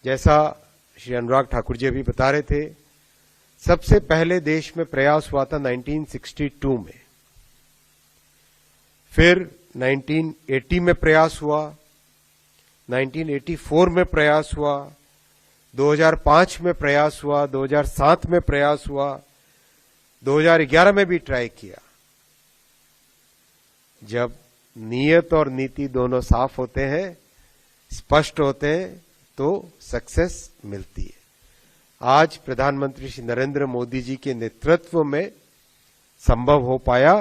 जैसा श्री अनुराग ठाकुर जी अभी बता रहे थे, सबसे पहले देश में प्रयास हुआ था 1962 में, फिर 1980 में प्रयास हुआ, 1984 में प्रयास हुआ, 2005 में प्रयास हुआ, 2007 में प्रयास हुआ, 2011 में भी ट्राई किया। जब नीयत और नीति दोनों साफ होते हैं, स्पष्ट होते हैं, तो सक्सेस मिलती है। आज प्रधानमंत्री श्री नरेंद्र मोदी जी के नेतृत्व में संभव हो पाया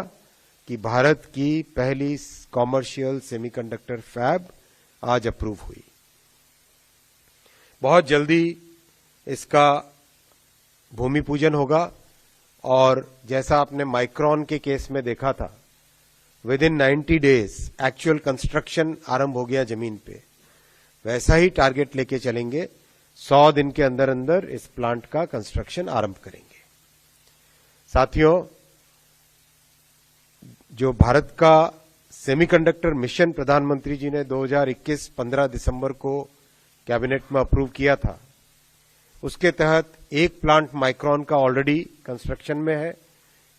कि भारत की पहली कॉमर्शियल सेमीकंडक्टर फैब आज अप्रूव हुई। बहुत जल्दी इसका भूमि पूजन होगा और जैसा आपने माइक्रॉन के केस में देखा था, with in 90 days actual construction आरंभ हो गया जमीन पे। वैसा ही टारगेट लेके चलेंगे, 100 दिन के अंदर अंदर इस प्लांट का कंस्ट्रक्शन आरंभ करेंगे। साथियों, जो भारत का सेमीकंडक्टर मिशन प्रधानमंत्री जी ने 2021 15 दिसंबर को कैबिनेट में अप्रूव किया था, उसके तहत एक प्लांट माइक्रॉन का ऑलरेडी कंस्ट्रक्शन में है,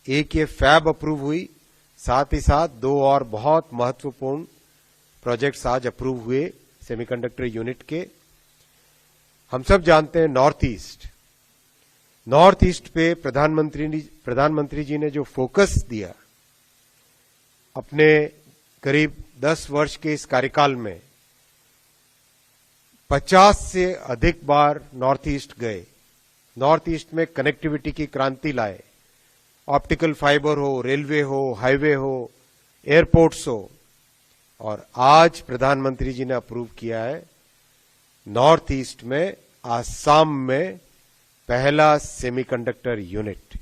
एक ये फैब अप्रूव हुई, साथ ही साथ 2 और बहुत महत्वपूर्ण प्रोजेक्ट्स आज अप्रूव हुए सेमीकंडक्टर यूनिट के। हम सब जानते हैं नॉर्थ ईस्ट पे प्रधानमंत्री जी ने जो फोकस दिया अपने करीब 10 वर्ष के इस कार्यकाल में, 50 से अधिक बार नॉर्थ ईस्ट गए, नॉर्थ ईस्ट में कनेक्टिविटी की क्रांति लाए, ऑप्टिकल फाइबर हो, रेलवे हो, हाईवे हो, एयरपोर्ट्स हो, और आज प्रधानमंत्री जी ने अप्रूव किया है नॉर्थ ईस्ट में आसाम में पहला सेमीकंडक्टर यूनिट,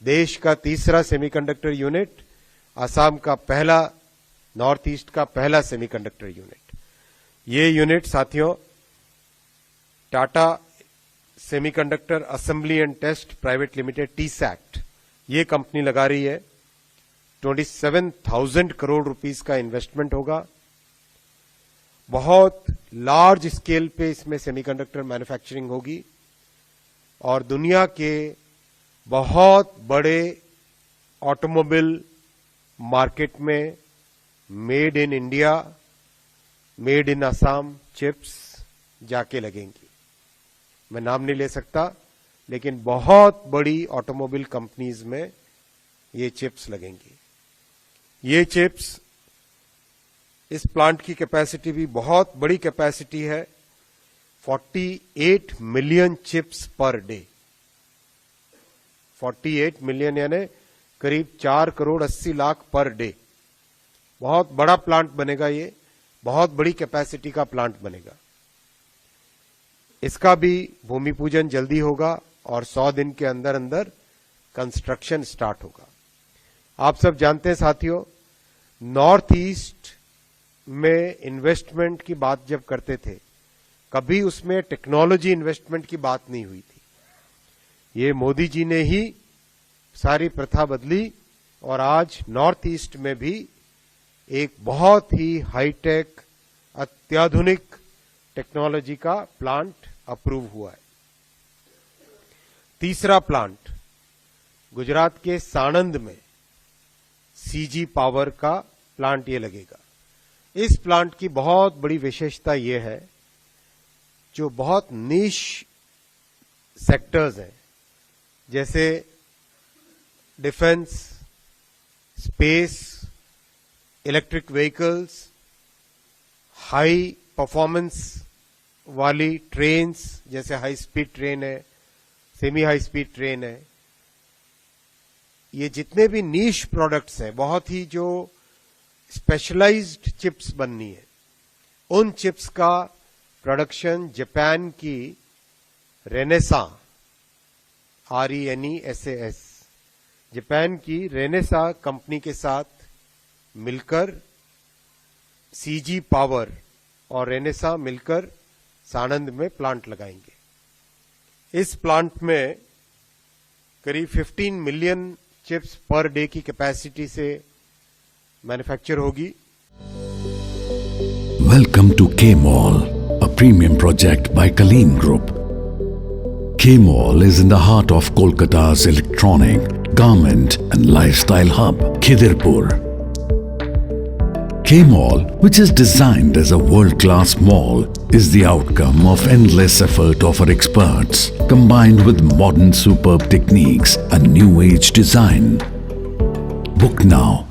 देश का तीसरा सेमीकंडक्टर यूनिट, आसाम का पहला, नॉर्थ ईस्ट का पहला सेमीकंडक्टर यूनिट। ये यूनिट साथियों Tata semiconductor assembly and test private limited TSAT ये कंपनी लगा रही है। 27,000 करोड़ रुपीस का इन्वेस्टमेंट होगा। बहुत लार्ज स्केल पे इसमें सेमीकंडक्टर मैन्युफैक्चरिंग होगी और दुनिया के बहुत बड़े ऑटोमोबाइल मार्केट में made in India, made in Assam chips जाके लगेंगी। मैं नाम नहीं ले सकता, लेकिन बहुत बड़ी ऑटोमोबाइल कंपनीज में ये चिप्स लगेंगी। ये चिप्स, इस प्लांट की कैपेसिटी भी बहुत बड़ी कैपेसिटी है, 48 million chips per day. 48 million यानी करीब 4 करोड़ 80 लाख पर डे। बहुत बड़ा प्लांट बनेगा ये, बहुत बड़ी कैपेसिटी का प्लांट बनेगा। इसका भी भूमि पूजन जल्दी होगा और 100 दिन के अंदर अंदर कंस्ट्रक्शन स्टार्ट होगा। आप सब जानते हैं साथियों, नॉर्थ ईस्ट में इन्वेस्टमेंट की बात जब करते थे, कभी उसमें टेक्नोलॉजी इन्वेस्टमेंट की बात नहीं हुई थी। ये मोदी जी ने ही सारी प्रथा बदली और आज नॉर्थ ईस्ट में भी एक बहुत ही हाईटेक, अत्याधुनिक टेक्नोलॉजी का प्लांट अप्रूव हुआ है। तीसरा प्लांट गुजरात के साणंद में CG पावर का प्लांट ये लगेगा। इस प्लांट की बहुत बड़ी विशेषता ये है, जो बहुत नीश सेक्टर्स हैं, जैसे defence, space, electric vehicles, high performance वाली ट्रेन्स, जैसे हाई स्पीड ट्रेन है, सेमी हाई स्पीड ट्रेन है, ये जितने भी नीश प्रोडक्ट्स हैं, बहुत ही जो स्पेशलाइज्ड चिप्स बननी है, उन चिप्स का प्रोडक्शन जापान की रेनेसा, RENESAS, जापान की रेनेसा कंपनी के साथ मिलकर CG पावर और रेनेसा मिलकर साणंद में प्लांट लगाएंगे। इस प्लांट में करीब 15 मिलियन चिप्स पर डे की कैपेसिटी से मैन्युफैक्चर होगी। Welcome to K Mall, a premium project by Kaleem Group. K-Mall is in the heart of Kolkata's electronic, garment and lifestyle hub, Khidirpur. K-Mall, which is designed as a world-class mall, is the outcome of endless effort of our experts, combined with modern superb techniques and new age design. Book now